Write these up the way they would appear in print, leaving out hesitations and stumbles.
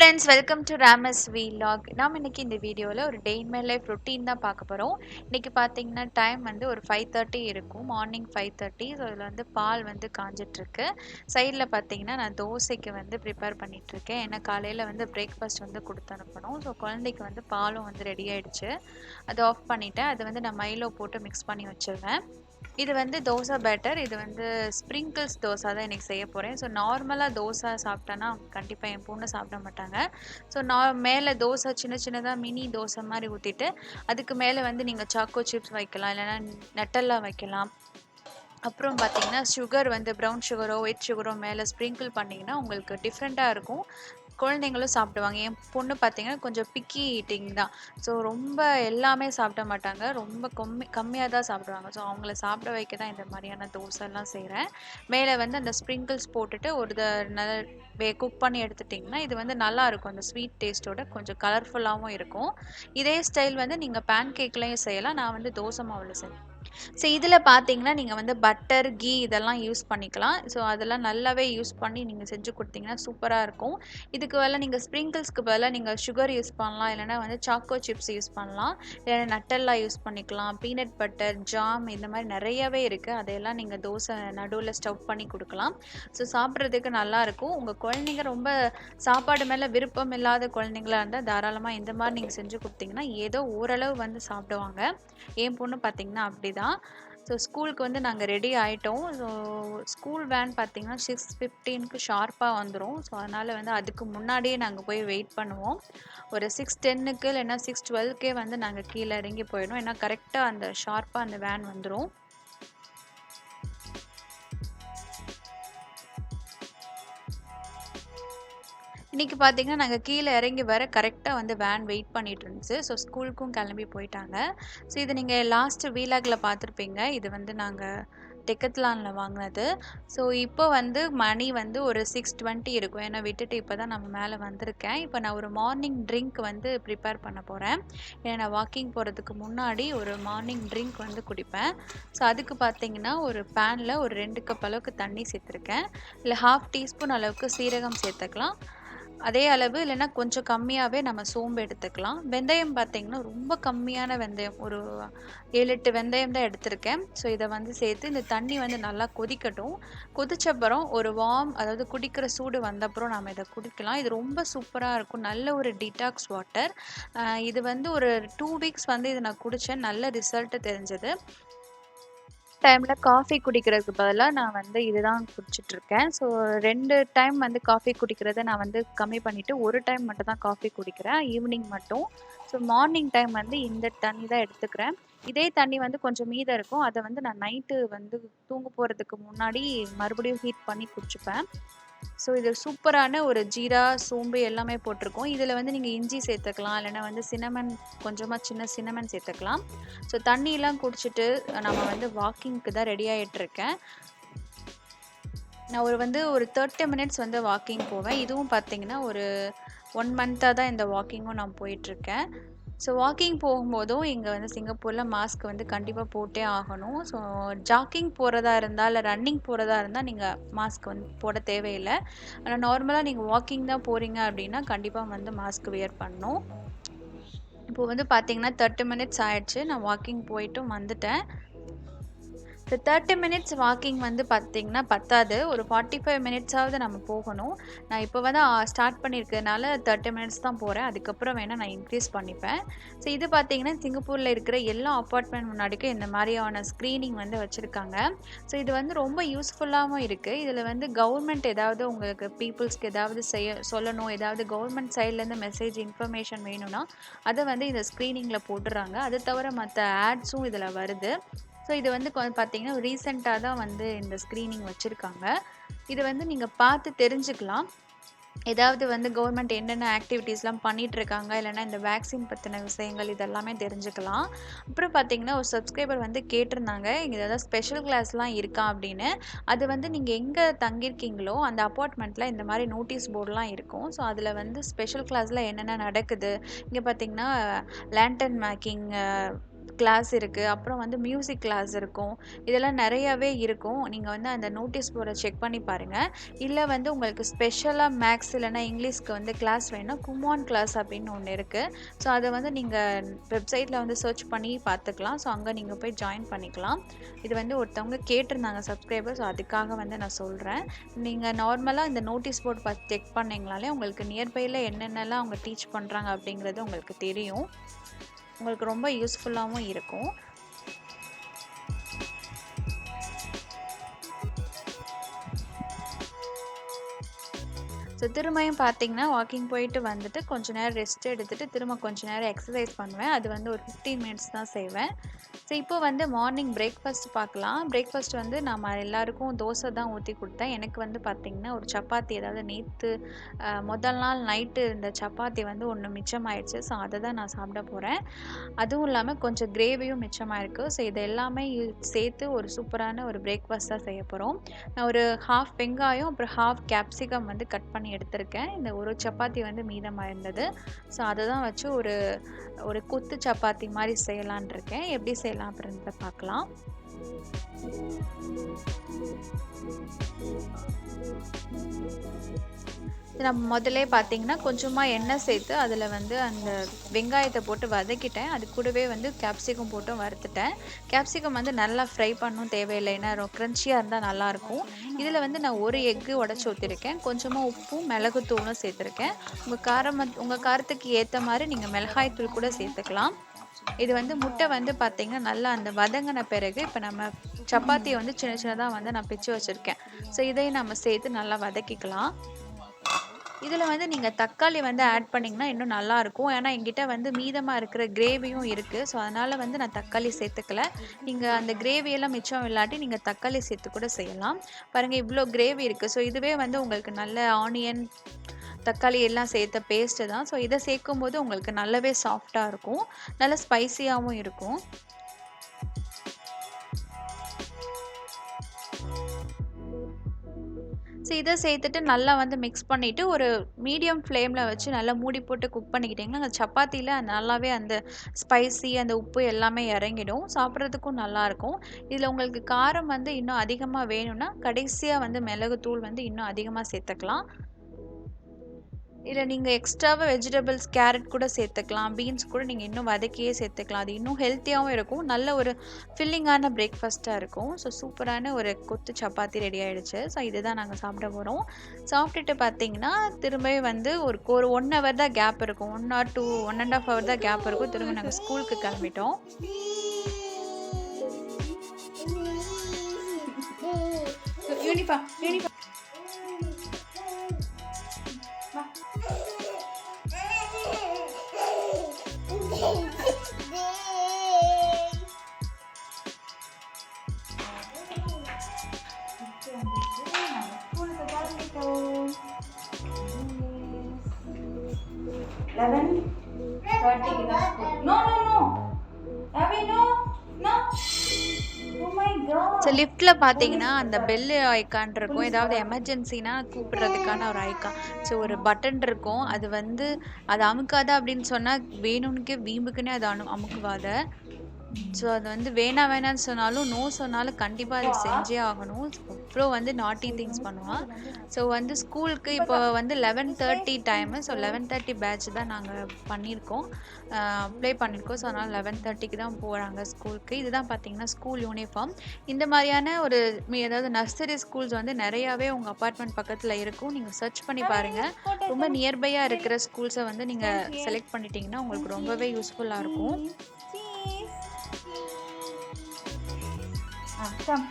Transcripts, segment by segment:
friends, welcome to Ramas Vlog. நாம் இன்னைக்கு இந்த வீடியோவில் ஒரு டே இன் மை லைஃப் ரொட்டீன் தான் பார்க்க போகிறோம். இன்னைக்கு பார்த்தீங்கன்னா டைம் வந்து ஒரு 5:30 இருக்கும், மார்னிங் 5:30. ஸோ இதில் வந்து பால் வந்து காஞ்சிட்ருக்கு. சைடில் பார்த்தீங்கன்னா நான் தோசைக்கு வந்து ப்ரிப்பேர் பண்ணிகிட்ருக்கேன். ஏன்னா காலையில் வந்து பிரேக்ஃபாஸ்ட் வந்து கொடுத்து அனுப்பணும். ஸோ குழந்தைக்கு வந்து பாலும் வந்து ரெடி ஆகிடுச்சு. அதை ஆஃப் பண்ணிவிட்டேன். அதை வந்து நான் மைலோ போட்டு மிக்ஸ் பண்ணி வச்சுருவேன். இது வந்து தோசை பேட்டர். இது வந்து ஸ்ப்ரிங்கிள்ஸ் தோசை தான் இன்றைக்கி செய்ய போகிறேன். ஸோ நார்மலாக தோசை சாப்பிட்டேன்னா கண்டிப்பாக என் பொண்ணு சாப்பிட மாட்டாங்க. ஸோ நான் மேலே தோசை சின்ன சின்னதாக மினி தோசை மாதிரி ஊற்றிட்டு அதுக்கு மேலே வந்து நீங்கள் சாக்கோ சிப்ஸ் வைக்கலாம், இல்லைன்னா நட்டெல்லா வைக்கலாம். அப்புறம் பார்த்தீங்கன்னா சுகர் வந்து ப்ரௌன் சுகரோ ஒயிட் சுகரோ மேலே ஸ்ப்ரிங்கிள் பண்ணிங்கன்னா உங்களுக்கு டிஃப்ரெண்ட்டாக இருக்கும். குழந்தைங்களும் சாப்பிடுவாங்க. என் பொண்ணு பார்த்தீங்கன்னா கொஞ்சம் பிக்கி ஈட்டிங் தான். ஸோ ரொம்ப எல்லாமே சாப்பிட மாட்டாங்க, ரொம்ப கம்மியாக தான் சாப்பிடுவாங்க. ஸோ அவங்கள சாப்பிட வைக்க தான் இந்த மாதிரியான தோசைலாம் செய்கிறேன். மேலே வந்து அந்த ஸ்ப்ரிங்கிள்ஸ் போட்டுட்டு ஒரு நல்ல குக் பண்ணி எடுத்துட்டிங்கன்னா இது வந்து நல்லாயிருக்கும். அந்த ஸ்வீட் டேஸ்ட்டோட கொஞ்சம் கலர்ஃபுல்லாகவும் இருக்கும். இதே ஸ்டைல் வந்து நீங்கள் பேன் கேக்லேயும் செய்யலாம். நான் வந்து தோசை மாவில் செய்வேன். ஸோ இதில் பார்த்தீங்கன்னா நீங்கள் வந்து பட்டர், கீ இதெல்லாம் யூஸ் பண்ணிக்கலாம். ஸோ அதெல்லாம் நல்லாவே யூஸ் பண்ணி நீங்கள் செஞ்சு கொடுத்தீங்கன்னா சூப்பராக இருக்கும். இதுக்கு பதிலாக நீங்கள் ஸ்ப்ரிங்கிள்ஸ்க்கு பதிலாக நீங்கள் சுகர் யூஸ் பண்ணலாம், இல்லைனா வந்து சாக்கோ சிப்ஸ் யூஸ் பண்ணலாம், இல்லைனா நட்டெல்லா யூஸ் பண்ணிக்கலாம், பீனட் பட்டர், ஜாம் இந்த மாதிரி நிறையவே இருக்குது. அதையெல்லாம் நீங்கள் தோசை நடுவில் ஸ்டவ் பண்ணி கொடுக்கலாம். ஸோ சாப்பிட்றதுக்கு நல்லாயிருக்கும். உங்கள் குழந்தைங்க ரொம்ப சாப்பாடு மேலே விருப்பம் இல்லாத குழந்தைங்களா இருந்தால் தாராளமாக இந்த மாதிரி நீங்கள் செஞ்சு கொடுத்தீங்கன்னா ஏதோ ஓரளவு வந்து சாப்பிடுவாங்க. என் பொண்ணு பார்த்தீங்கன்னா அப்படி தான். ஸோ ஸ்கூலுக்கு வந்து நாங்கள் ரெடி ஆகிட்டோம். ஸோ ஸ்கூல் வேன் பார்த்தீங்கன்னா 6:15க்கு ஷார்ப்பாக வந்துடும். ஸோ அதனால் வந்து அதுக்கு முன்னாடியே நாங்கள் போய் வெயிட் பண்ணுவோம். ஒரு 6:10க்கு இல்லைன்னா 6:12க்கே வந்து நாங்கள் கீழே இறங்கி போயிடும். ஏன்னா கரெக்டாக அந்த ஷார்ப்பாக அந்த வேன் வந்துடும். இன்றைக்கி பார்த்தீங்கன்னா நாங்கள் கீழே இறங்கி வர கரெக்டாக வந்து வேன் வெயிட் பண்ணிட்டு இருந்துச்சு. ஸோ ஸ்கூலுக்கும் கிளம்பி போயிட்டாங்க. ஸோ இது நீங்கள் லாஸ்ட்டு வீலாகில் பார்த்துருப்பீங்க. இது வந்து நாங்கள் டெக்கத்லானில் வாங்கினது. ஸோ இப்போ வந்து மணி வந்து ஒரு 6:20 இருக்கும். ஏன்னா விட்டுட்டு இப்போ தான் நம்ம மேலே வந்திருக்கேன். இப்போ நான் ஒரு மார்னிங் ட்ரிங்க் வந்து ப்ரிப்பேர் பண்ண போகிறேன். ஏன்னா நான் வாக்கிங் போகிறதுக்கு முன்னாடி ஒரு மார்னிங் ட்ரிங்க் வந்து குடிப்பேன். ஸோ அதுக்கு பார்த்தீங்கன்னா ஒரு பேனில் ஒரு 2 கப் அளவுக்கு தண்ணி சேர்த்துருக்கேன். இல்லை 1/2 டீஸ்பூன் அளவுக்கு சீரகம் சேர்த்துக்கலாம். அதே அளவு இல்லைன்னா கொஞ்சம் கம்மியாகவே நம்ம சோம்பு எடுத்துக்கலாம். வெந்தயம் பார்த்திங்கன்னா ரொம்ப கம்மியான வெந்தயம், ஒரு 7-8 வெந்தயம் தான் எடுத்திருக்கேன். ஸோ இதை வந்து சேர்த்து இந்த தண்ணி வந்து நல்லா கொதிக்கட்டும். கொதிச்சப்பறம் ஒரு அதாவது குடிக்கிற சூடு வந்தப்பறம் நம்ம இதை குடிக்கலாம். இது ரொம்ப சூப்பராக இருக்கும். நல்ல ஒரு டிடாக்ஸ் வாட்டர். இது வந்து ஒரு 2 வீக்ஸ் வந்து இதை நான் குடித்தேன். நல்ல ரிசல்ட்டு தெரிஞ்சது. டைமில் காஃபி குடிக்கிறதுக்கு பதிலாக நான் வந்து இதுதான் குடிச்சிட்ருக்கேன். ஸோ 2 டைம் வந்து காஃபி குடிக்கிறத நான் வந்து கம்மி பண்ணிவிட்டு ஒரு டைம் மட்டும் தான் காஃபி குடிக்கிறேன், ஈவினிங் மட்டும். ஸோ மார்னிங் டைம் வந்து இந்த தண்ணி தான் எடுத்துக்கிறேன். இதே தண்ணி வந்து கொஞ்சம் மீதம் இருக்கும். அதை வந்து நான் நைட்டு வந்து தூங்க போகிறதுக்கு முன்னாடி மறுபடியும் ஹீட் பண்ணி குடிச்சுப்பேன். ஸோ இது சூப்பரான ஒரு ஜீரா, சோம்பு எல்லாமே போட்டிருக்கோம். இதில் வந்து நீங்கள் இஞ்சி சேர்த்துக்கலாம், இல்லைனா வந்து சின்னமன், கொஞ்சமாக சின்ன சின்னமன் சேர்த்துக்கலாம். ஸோ தண்ணியெலாம் குடிச்சிட்டு நம்ம வந்து வாக்கிங்க்கு தான் ரெடி ஆகிட்டுருக்கேன். நான் ஒரு 30 மினிட்ஸ் வந்து வாக்கிங் போவேன். இதுவும் பார்த்திங்கன்னா ஒரு 1 மந்த்தாக தான் இந்த வாக்கிங்கும் நான் போயிட்டுருக்கேன். ஸோ வாக்கிங் போகும்போதும் இங்கே வந்து சிங்கப்பூரில் மாஸ்க் வந்து கண்டிப்பாக போட்டே ஆகணும். ஸோ ஜாக்கிங் போகிறதா இருந்தால் இல்லை ரன்னிங் போகிறதா இருந்தால் நீங்கள் மாஸ்க் வந்து போட தேவையில்லை. ஆனால் நார்மலாக நீங்கள் வாக்கிங் தான் போகிறீங்க அப்படின்னா கண்டிப்பாக வந்து மாஸ்க் வியர் பண்ணணும். இப்போது வந்து பார்த்திங்கன்னா 30 மினிட்ஸ் ஆயிடுச்சு. நான் வாக்கிங் போயிட்டும் வந்துட்டேன். இந்த 30 மினிட்ஸ் வாக்கிங் வந்து பார்த்திங்கன்னா பத்தாது, ஒரு 45 மினிட்ஸாவது நம்ம போகணும். நான் இப்போ வந்து ஸ்டார்ட் பண்ணியிருக்கிறதுனால 30 மினிட்ஸ் தான் போகிறேன். அதுக்கப்புறம் வேணால் நான் இன்க்ரீஸ் பண்ணிப்பேன். ஸோ இது பார்த்திங்கன்னா சிங்கப்பூரில் இருக்கிற எல்லா அப்பார்ட்மெண்ட் முன்னாடிக்கும் இந்த மாதிரியான ஸ்க்ரீனிங் வந்து வச்சுருக்காங்க. ஸோ இது வந்து ரொம்ப யூஸ்ஃபுல்லாகவும் இருக்குது. இதில் வந்து கவர்மெண்ட் ஏதாவது உங்களுக்கு பீப்புள்ஸ்க்கு ஏதாவது சொல்லணும், ஏதாவது கவர்மெண்ட் சைட்லேருந்து மெசேஜ் இன்ஃபர்மேஷன் வேணும்னா அதை வந்து இந்த ஸ்க்ரீனிங்கில் போட்டுடுறாங்க. அது தவிர மற்ற ஆட்ஸும் இதில் வருது. ஸோ இது வந்து பார்த்திங்கன்னா ரீசெண்டாக தான் வந்து இந்த ஸ்க்ரீனிங் வச்சுருக்காங்க. இது வந்து நீங்கள் பார்த்து தெரிஞ்சுக்கலாம். ஏதாவது வந்து கவர்மெண்ட் என்னென்ன ஆக்டிவிட்டீஸ்லாம் பண்ணிகிட்ருக்காங்க, இல்லைனா இந்த வேக்சின் பற்றின விஷயங்கள் இதெல்லாமே தெரிஞ்சுக்கலாம். அப்புறம் பார்த்திங்கன்னா ஒரு சப்ஸ்கிரைபர் வந்து கேட்டிருந்தாங்க, இங்கே ஏதாவது ஸ்பெஷல் கிளாஸ்லாம் இருக்கா அப்படின்னு. அது வந்து நீங்கள் எங்கே தங்கியிருக்கீங்களோ அந்த அப்பார்ட்மெண்ட்டில் இந்த மாதிரி நோட்டீஸ் போர்டெலாம் இருக்கும். ஸோ அதில் வந்து ஸ்பெஷல் கிளாஸில் என்னென்ன நடக்குது, இங்கே பார்த்திங்கன்னா லேண்டன் மேக்கிங் கிளாஸ் இருக்குது, அப்புறம் வந்து மியூசிக் கிளாஸ் இருக்கும். இதெல்லாம் நிறையாவே இருக்கும். நீங்கள் வந்து அந்த நோட்டீஸ் போர்டை செக் பண்ணி பாருங்கள். இல்லை வந்து உங்களுக்கு ஸ்பெஷலாக மேக்ஸ் இல்லைனா இங்கிலீஷ்க்கு வந்து கிளாஸ் வேணும்னா குமான் கிளாஸ் அப்படின்னு ஒன்று இருக்குது. ஸோ அதை வந்து நீங்கள் வெப்சைட்டில் வந்து சர்ச் பண்ணி பார்த்துக்கலாம். ஸோ அங்கே நீங்கள் போய் ஜாயின் பண்ணிக்கலாம். இது வந்து ஒருத்தவங்க கேட்டிருந்தாங்க சப்ஸ்கிரைபர். ஸோ அதுக்காக வந்து நான் சொல்கிறேன். நீங்கள் நார்மலாக இந்த நோட்டீஸ் போர்டு பார்த்து செக் பண்ணிங்கனாலே உங்களுக்கு நியர்பையில் என்னென்னலாம் அவங்க டீச் பண்ணுறாங்க அப்படிங்கிறது உங்களுக்கு தெரியும். உங்களுக்கு ரொம்ப யூஸ்ஃபுல்லாகவும் இருக்கும். ஸோ திரும்பியும் பார்த்தீங்கன்னா வாக்கிங் போயிட்டு வந்துட்டு கொஞ்சம் நேரம் ரெஸ்ட் எடுத்துகிட்டு திரும்ப கொஞ்சம் நேரம் எக்ஸசைஸ் பண்ணுவேன். அது வந்து ஒரு 15 மினிட்ஸ் தான் செய்வேன். ஸோ இப்போ வந்து மார்னிங் பிரேக்ஃபாஸ்ட் பார்க்கலாம். பிரேக்ஃபாஸ்ட் வந்து நம்ம எல்லாருக்கும் தோசை தான் ஊற்றி கொடுத்தேன். எனக்கு வந்து பார்த்திங்கன்னா ஒரு சப்பாத்தி, அதாவது நேற்று முதல் நாள் நைட்டு இருந்த சப்பாத்தி வந்து ஒன்று மிச்சமாயிடுச்சு. ஸோ அதை தான் நான் சாப்பிட போகிறேன். அதுவும் இல்லாமல் கொஞ்சம் கிரேவியும் மிச்சமாக இருக்குது. ஸோ இது எல்லாமே சேர்த்து ஒரு சூப்பரான ஒரு பிரேக்ஃபாஸ்ட் தான் செய்ய போகிறோம். நான் ஒரு ஹாஃப் வெங்காயம் அப்புறம் ஹாஃப் கேப்சிகம் வந்து கட் பண்ணி எடுத்திருக்கேன். இந்த ஒரு சப்பாத்தி வந்து மீதமாக இருந்தது. ஸோ அதை தான் வச்சு ஒரு கொத்து சப்பாத்தி மாதிரி செய்யலான் இருக்கேன். எப்படி செய்யலாம் அப்படின்றத பார்க்கலாம். நம்ம முதல்ல பார்த்தீங்கன்னா கொஞ்சமாக எண்ணெய் சேர்த்து அதில் வந்து அந்த வெங்காயத்தை போட்டு வதக்கிட்டேன். அது கூடவே வந்து கேப்சிகம் போட்டும் வறுத்துட்டேன். கேப்சிகம் வந்து நல்லா ஃப்ரை பண்ணணும் தேவையில்லை, ஏன்னா க்ரன்ச்சியாக இருந்தால் நல்லாயிருக்கும். இதில் வந்து நான் ஒரு எக்கு உடச்சி ஊற்றிருக்கேன். கொஞ்சமாக உப்பும் மிளகுத்தூளும் சேர்த்துருக்கேன். உங்கள் காரத்துக்கு ஏற்ற மாதிரி நீங்கள் மிளகாய் தூள் கூட சேர்த்துக்கலாம். இது வந்து முட்டை வந்து பார்த்தீங்கன்னா நல்லா அந்த வதங்கின பிறகு இப்போ நம்ம சப்பாத்தியை வந்து சின்ன சின்னதாக வந்து நான் பிச்சு வச்சுருக்கேன். ஸோ இதையும் நம்ம சேர்த்து நல்லா வதக்கிக்கலாம். இதில் வந்து நீங்கள் தக்காளி வந்து ஆட் பண்ணிங்கன்னா இன்னும் நல்லாயிருக்கும். ஏன்னா என்கிட்ட வந்து மீதமாக இருக்கிற கிரேவியும் இருக்குது. ஸோ அதனால் வந்து நான் தக்காளி சேர்த்துக்கல. நீங்கள் அந்த கிரேவியெல்லாம் மிச்சம் இல்லாட்டி நீங்கள் தக்காளி சேர்த்து கூட செய்யலாம். பாருங்கள் இவ்வளோ கிரேவி இருக்குது. ஸோ இதுவே வந்து உங்களுக்கு நல்ல ஆனியன் தக்காளி எல்லாம் சேர்த்த பேஸ்ட்டு தான். ஸோ இதை சேர்க்கும் போது உங்களுக்கு நல்லாவே சாஃப்டாக இருக்கும், நல்லா ஸ்பைசியாகவும் இருக்கும். ஸோ இதை சேர்த்துட்டு நல்லா வந்து மிக்ஸ் பண்ணிவிட்டு ஒரு மீடியம் ஃப்ளேமில் வச்சு நல்லா மூடி போட்டு குக் பண்ணிக்கிட்டிங்கன்னா அந்த சப்பாத்தியில் நல்லாவே அந்த ஸ்பைசி அந்த உப்பு எல்லாமே இறங்கிடும், சாப்பிட்றதுக்கும் நல்லாயிருக்கும். இதில் உங்களுக்கு காரம் வந்து இன்னும் அதிகமாக வேணும்னா கடைசியாக வந்து மிளகுத்தூள் வந்து இன்னும் அதிகமாக சேர்த்துக்கலாம். இதில் நீங்கள் எக்ஸ்ட்ராவாக வெஜிடபிள்ஸ் கேரட் கூட சேர்த்துக்கலாம், பீன்ஸ் கூட நீங்கள் இன்னும் வதக்கியே சேர்த்துக்கலாம். அது இன்னும் ஹெல்த்தியாகவும் இருக்கும், நல்ல ஒரு ஃபில்லிங்கான பிரேக்ஃபாஸ்ட்டாக இருக்கும். ஸோ சூப்பரான ஒரு கொத்து சப்பாத்தி ரெடி ஆகிடுச்சு. ஸோ இதுதான் நாங்கள் சாப்பிட போகிறோம். சாப்பிட்டுட்டு பார்த்தீங்கன்னா திரும்ப வந்து ஒரு 1 ஹவர் தான் கேப் இருக்கும், 1 or 2 1.5 ஹவர் தான் கேப் இருக்கும். திரும்ப நாங்கள் ஸ்கூலுக்கு கிளம்பிட்டோம். யூனிஃபார்ம் ஸோ லிஃப்ட்டில் பார்த்தீங்கன்னா அந்த பெல் ஐக்கான் இருக்கும், ஏதாவது எமர்ஜென்சினா கூப்பிடுறதுக்கான ஒரு ஐக்கான். ஸோ ஒரு பட்டன் இருக்கும், அது வந்து அது அமுக்காத அப்படின்னு சொன்னால் வேணும்னுக்கே வீம்புக்குன்னே அது அமுக்குவாத. ஸோ அது வந்து வேணான்னு சொன்னாலும் நோ சொன்னாலும் கண்டிப்பாக அதை செஞ்சே ஆகணும். அவ்வளோ வந்து நாட்டி திங்ஸ் பண்ணுவான். ஸோ வந்து ஸ்கூலுக்கு இப்போ வந்து 11:30 டைமு. ஸோ 11:30 பேட்ச் தான் நாங்கள் பண்ணியிருக்கோம், அப்ளை பண்ணியிருக்கோம். ஸோ அதனால் 11:30க்கு தான் போகிறாங்க ஸ்கூலுக்கு. இதுதான் பார்த்தீங்கன்னா ஸ்கூல் யூனிஃபார்ம். இந்த மாதிரியான ஒரு ஏதாவது நர்சரி ஸ்கூல்ஸ் வந்து நிறையாவே உங்கள் அப்பார்ட்மெண்ட் பக்கத்தில் இருக்கும். நீங்கள் சர்ச் பண்ணி பாருங்கள். ரொம்ப நியர்பையாக இருக்கிற ஸ்கூல்ஸை வந்து நீங்கள் செலக்ட் பண்ணிட்டீங்கன்னா உங்களுக்கு ரொம்பவே யூஸ்ஃபுல்லாக இருக்கும். Come.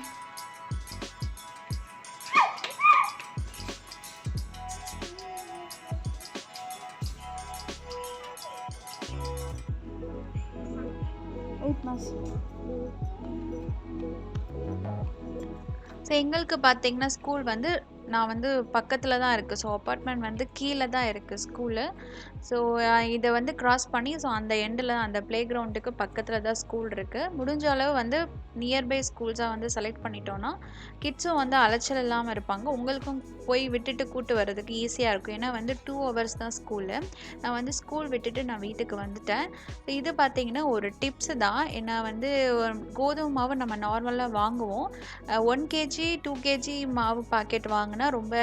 ஸோ எங்களுக்கு பார்த்தீங்கன்னா ஸ்கூல் வந்து நான் வந்து பக்கத்துல தான் இருக்கு. ஸோ அபார்ட்மெண்ட் வந்து கீழ தான் இருக்கு ஸ்கூலு. ஸோ இத வந்து கிராஸ் பண்ணி ஸோ அந்த எண்டுல அந்த ப்ளே கிரவுண்டுக்கு பக்கத்துல தான் ஸ்கூல் இருக்கு. முடிஞ்ச அளவு வந்து நியர்பை ஸ்கூல்ஸா வந்து செலக்ட் பண்ணிட்டோம்னா, கிட்ஸும் வந்து அலைச்சல் இல்லாம இருப்பாங்க. உங்களுக்கும் போய் விட்டுட்டு கூட்டு வரதுக்கு ஈஸியா இருக்கும். ஏன்னா வந்து 2 ஹவர்ஸ் தான் ஸ்கூலு. நான் வந்து ஸ்கூல் விட்டுட்டு நான் வீட்டுக்கு வந்துட்டேன். இது பார்த்தீங்கன்னா ஒரு டிப்ஸ் தான். ஏன்னா வந்து கோதுமை மாவு நம்ம நார்மலா வாங்குவோம். 1 கேஜி, 2 கேஜி மாவு பாக்கெட் வாங்குனா ரொம்ப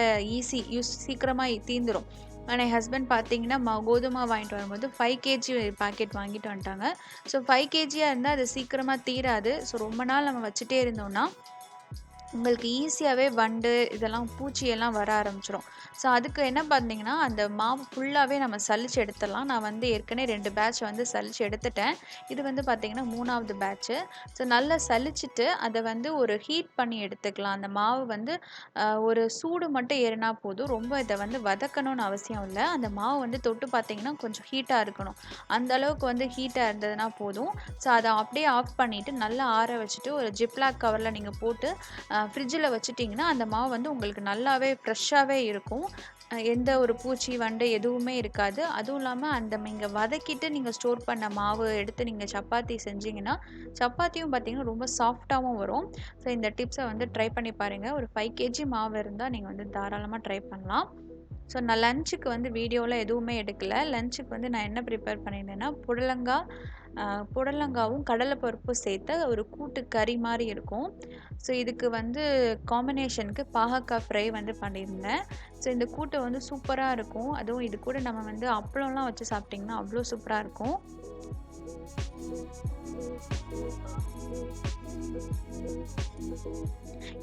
சீக்கிரமா தீந்துரும். ஆனா என் ஹஸ்பண்ட் பார்த்தீங்கன்னா, கோதுமை மாவு வாங்கிட்டு வரும்போது 5 கேஜி பாக்கெட் வாங்கிட்டு வந்துட்டாங்க. ஸோ 5 கேஜியா இருந்தா அது சீக்கிரமா தீராது. ஸோ ரொம்ப நாள் நம்ம வச்சுட்டே இருந்தோம்னா, உங்களுக்கு ஈஸியாவே வண்டு, இதெல்லாம் பூச்சி எல்லாம் வர ஆரம்பிச்சுரும். ஸோ அதுக்கு என்ன பார்த்தீங்கன்னா, அந்த மாவு ஃபுல்லாவே நம்ம சலிச்சு எடுத்துடலாம். நான் வந்து ஏற்கனவே 2 பேட்ச் வந்து சலிச்சு எடுத்துட்டேன். இது வந்து பார்த்தீங்கன்னா 3வது பேட்ச்சு. ஸோ நல்லா சலிச்சுட்டு, அத வந்து ஒரு ஹீட் பண்ணி எடுத்துக்கலாம். அந்த மாவு வந்து ஒரு சூடு மட்டும் ஏறுனா போதும். ரொம்ப இத வந்து வதக்கணும்னு அவசியம் இல்ல. அந்த மாவு வந்து தொட்டு பார்த்தீங்கன்னா, கொஞ்சம் ஹீட்டா இருக்கணும். அந்த அளவுக்கு வந்து ஹீட்டா இருந்ததுனா போதும். ஸோ அத அப்படியே ஆஃப் பண்ணிட்டு, நல்லா ஆற வச்சுட்டு, ஒரு ஜிப்லாக் கவர்ல நீங்க போட்டு ஃப்ரிட்ஜில் வச்சுட்டிங்கன்னா அந்த மாவு வந்து உங்களுக்கு நல்லாவே ஃப்ரெஷ்ஷாகவே இருக்கும். எந்த ஒரு பூச்சி வண்டு எதுவுமே இருக்காது. அதுவும் இல்லாமல் அந்த நீங்கள் வதக்கிட்டு நீங்கள் ஸ்டோர் பண்ண மாவு எடுத்து நீங்கள் சப்பாத்தி செஞ்சீங்கன்னா சப்பாத்தியும் பார்த்தீங்கன்னா ரொம்ப சாஃப்டாகவும் வரும். ஸோ இந்த டிப்ஸை வந்து ட்ரை பண்ணி பாருங்கள். ஒரு 5 கேஜி மாவு இருந்தால் நீங்கள் வந்து தாராளமாக ட்ரை பண்ணலாம். ஸோ நான் லஞ்சுக்கு வந்து வீடியோவில் எதுவுமே எடுக்கல. லஞ்சுக்கு வந்து நான் என்ன ப்ரிப்பேர் பண்ணியிருந்தேன்னா புடலங்காவும் கடலைப்பருப்பும் சேர்த்த ஒரு கூட்டு கறி மாதிரி இருக்கும். ஸோ இதுக்கு வந்து காம்பினேஷனுக்கு பாகக்காய் ஃப்ரை வந்து பண்ணியிருந்தேன். ஸோ இந்த கூட்டு வந்து சூப்பராக இருக்கும். அதுவும் இது கூட நம்ம வந்து அப்பளம்லாம் வச்சு சாப்பிட்டிங்கன்னா அவ்வளோ சூப்பராக இருக்கும்.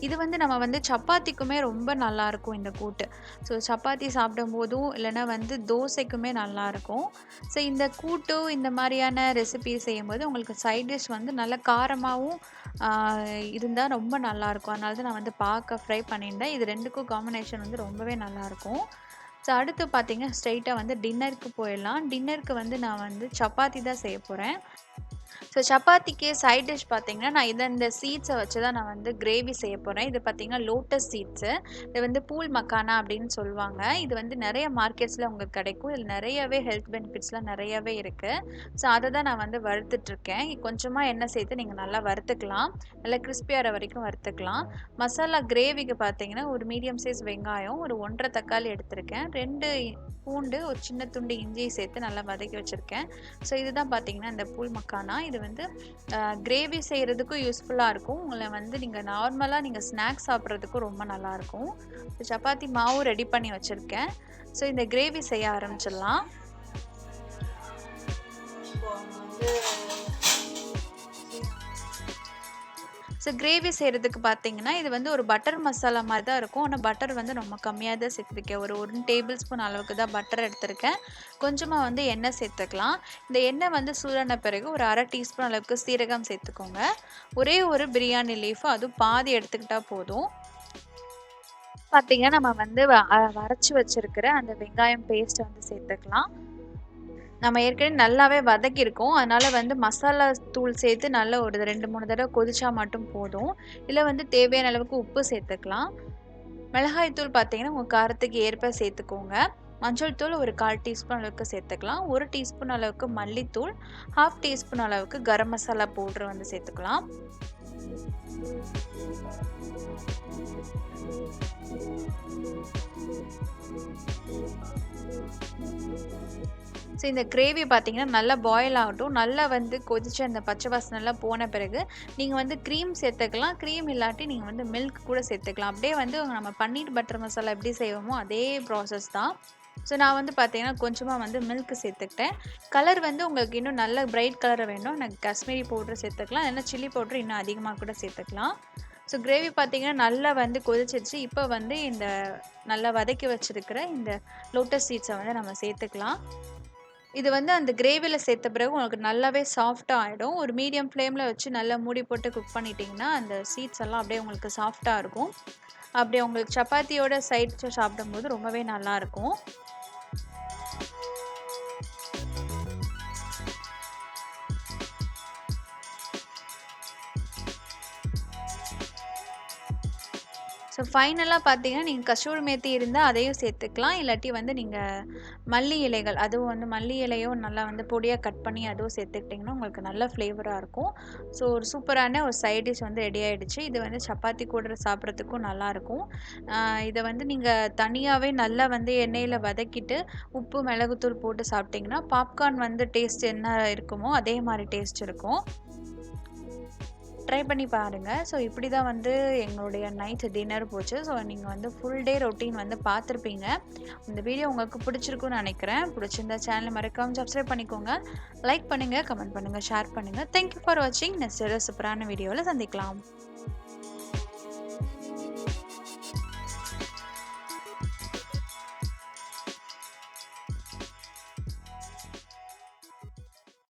இது வந்து நம்ம வந்து சப்பாத்திக்குமே ரொம்ப நல்லாயிருக்கும் இந்த கூட்டு. ஸோ சப்பாத்தி சாப்பிடும்போதும் இல்லைன்னா வந்து தோசைக்குமே நல்லாயிருக்கும். ஸோ இந்த கூட்டு இந்த மாதிரியான ரெசிபி செய்யும்போது உங்களுக்கு சைட் டிஷ் வந்து நல்ல காரமாகவும் இருந்தால் ரொம்ப நல்லாயிருக்கும். அதனால தான் நான் வந்து பாக்க ஃப்ரை பண்ணியிருந்தேன். இது 2க்கும் காம்பினேஷன் வந்து ரொம்பவே நல்லாயிருக்கும். ஸோ அடுத்து பார்த்தீங்கன்னா ஸ்ட்ரெயிட்டாக வந்து டின்னருக்கு போயிடலாம். டின்னருக்கு வந்து நான் வந்து சப்பாத்தி தான் செய்ய போகிறேன். ஸோ சப்பாத்திக்கு சைட் டிஷ் பார்த்தீங்கன்னா, நான் இந்த சீட்ஸை வச்சு தான் நான் வந்து கிரேவி செய்ய போகிறேன். இது பார்த்தீங்கன்னா லோட்டஸ் சீட்ஸு. இது வந்து பூல் மக்கானா அப்படின்னு சொல்லுவாங்க. இது வந்து நிறைய மார்க்கெட்ஸில் உங்களுக்கு கிடைக்கும். இதில் நிறையவே ஹெல்த் பெனிஃபிட்ஸ்லாம் நிறையவே இருக்குது. ஸோ அதை தான் நான் வந்து வறுத்துட்ருக்கேன். கொஞ்சமாக எண்ணெய் சேர்த்து நீங்கள் நல்லா வறுத்துக்கலாம். நல்லா கிறிஸ்பியாகிற வரைக்கும் வறுத்துக்கலாம். மசாலா கிரேவிக்கு பார்த்தீங்கன்னா, ஒரு மீடியம் சைஸ் வெங்காயம், ஒரு 1 1/2 தக்காளி எடுத்திருக்கேன். 2 பூண்டு, ஒரு சின்ன துண்டு இஞ்சியை சேர்த்து நல்லா வதக்கி வச்சுருக்கேன். ஸோ இதுதான் பார்த்தீங்கன்னா இந்த பூல் மக்கானா. இது வந்து கிரேவி செய்கிறதுக்கும் யூஸ்ஃபுல்லாக இருக்கும். உங்களை வந்து நீங்கள் நார்மலாக நீங்கள் ஸ்நாக்ஸ் சாப்பிட்றதுக்கும் ரொம்ப நல்லாயிருக்கும். சப்பாத்தி மாவும் ரெடி பண்ணி வச்சுருக்கேன். ஸோ இந்த கிரேவி செய்ய ஆரம்பிச்சிடலாம். ஸோ கிரேவி செய்கிறதுக்கு பார்த்தீங்கன்னா, இது வந்து ஒரு பட்டர் மசாலா மாதிரி தான் இருக்கும். ஆனால் பட்டர் வந்து ரொம்ப கம்மியாக தான் சேர்த்துருக்கேன். ஒரு 1 டேபிள் ஸ்பூன் அளவுக்கு தான் பட்டர் எடுத்திருக்கேன். கொஞ்சமாக வந்து எண்ணெய் சேர்த்துக்கலாம். இந்த எண்ணெய் வந்து சூடான பிறகு ஒரு 1/2 டீஸ்பூன் அளவுக்கு சீரகம் சேர்த்துக்கோங்க. ஒரே ஒரு பிரியாணி லீஃப், அதுவும் பாதி எடுத்துக்கிட்டால் போதும். பார்த்தீங்கன்னா நம்ம வந்து அரைச்சி வச்சிருக்கிற அந்த வெங்காயம் பேஸ்ட்டை வந்து சேர்த்துக்கலாம். நம்ம ஏற்கனவே நல்லாவே வதக்கியிருக்கோம். அதனால வந்து மசாலா தூள் சேர்த்து நல்லா ஒரு 2, 3 தடவை கொதிச்சா மட்டும் போதும். இதில் வந்து தேவையான அளவுக்கு உப்பு சேர்த்துக்கலாம். மிளகாய் தூள் பார்த்தீங்கன்னா, உங்கள் காரத்துக்கு ஏற்ப சேர்த்துக்கோங்க. மஞ்சள் தூள் ஒரு 1/4 டீஸ்பூன் அளவுக்கு சேர்த்துக்கலாம். 1 டீஸ்பூன் அளவுக்கு மல்லித்தூள், 1/2 டீஸ்பூன் அளவுக்கு கரம் மசாலா பவுடர் வந்து சேர்த்துக்கலாம். ஸோ இந்த கிரேவி பார்த்தீங்கன்னா நல்லா பாயில் ஆகட்டும். நல்லா வந்து கொதிச்சு அந்த பச்சை வாசனைலாம் போன பிறகு நீங்கள் வந்து க்ரீம் சேர்த்துக்கலாம். க்ரீம் இல்லாட்டி நீங்கள் வந்து மில்க் கூட சேர்த்துக்கலாம். அப்படியே வந்து நம்ம பன்னீர் பட்டர் மசாலா எப்படி செய்வோமோ அதே ப்ராசஸ் தான். ஸோ நான் வந்து பார்த்தீங்கன்னா கொஞ்சமாக வந்து மில்க் சேர்த்துக்கிட்டேன். கலர் வந்து உங்களுக்கு இன்னும் நல்ல பிரைட் கலர் வேணும், எனக்கு காஷ்மீரி பவுடர் சேர்த்துக்கலாம். இல்லைன்னா சில்லி பவுடர் இன்னும் அதிகமாக கூட சேர்த்துக்கலாம். ஸோ கிரேவி பார்த்தீங்கன்னா நல்லா வந்து கொதிச்சிருச்சு. இப்போ வந்து இந்த நல்லா வதக்கி வச்சுருக்கிற இந்த லோட்டஸ் சீட்ஸை வந்து நம்ம சேர்த்துக்கலாம். இது வந்து அந்த கிரேவியில் சேர்த்த பிறகு உங்களுக்கு நல்லாவே சாஃப்டாக ஆகிடும். ஒரு மீடியம் ஃப்ளேமில் வச்சு நல்லா மூடி போட்டு குக் பண்ணிட்டிங்கன்னா அந்த சீட்ஸ் எல்லாம் அப்படியே உங்களுக்கு சாஃப்டாக இருக்கும். அப்படியே உங்களுக்கு சப்பாத்தியோட சைட் சாப்பிடும்போது ரொம்பவே நல்லாயிருக்கும். ஸோ ஃபைனலாக பார்த்தீங்கன்னா, நீங்க கசூரி மேத்தி இருந்தா அதையும் சேர்த்துக்கலாம். இல்லாட்டி வந்து நீங்க மல்லி இலைகள், அதுவும் வந்து மல்லி இலையும் நல்லா வந்து பொடியா கட் பண்ணி அதுவும் சேர்த்துக்கிட்டிங்கன்னா, உங்களுக்கு நல்ல ஃப்ளேவரா இருக்கும். ஸோ ஒரு சூப்பரான ஒரு சைட் டிஷ் வந்து ரெடி ஆயிடுச்சு. இது வந்து சப்பாத்தி கூட சாப்பிட்றதுக்கும் நல்லாயிருக்கும். இத வந்து நீங்க தனியாவே நல்லா வந்து எண்ணெயில வதக்கிட்டு, உப்பு, மிளகுத்தூள் போட்டு சாப்பிட்டிங்கன்னா, பாப்கார்ன் வந்து டேஸ்ட் என்ன இருக்குமோ, அதே மாரி டேஸ்ட் இருக்கும். ட்ரை பண்ணி பாருங்க. ஸோ இப்படி தான் வந்து எங்களுடைய நைட் டின்னர் போச்சு. ஸோ நீங்க வந்து ஃபுல் டே ரொட்டீன் வந்து பார்த்துருப்பீங்க. இந்த வீடியோ உங்களுக்கு பிடிச்சிருக்குன்னு நினைக்கிறேன். பிடிச்சிருந்தா சேனலை மறக்காம சப்ஸ்கிரைப் பண்ணிக்கோங்க. லைக் பண்ணுங்க, கமெண்ட் பண்ணுங்க, ஷேர் பண்ணுங்க. தேங்க் யூ ஃபார் வாட்சிங். நெக்ஸ்ட் சூப்பரான வீடியோவில் சந்திக்கலாம்.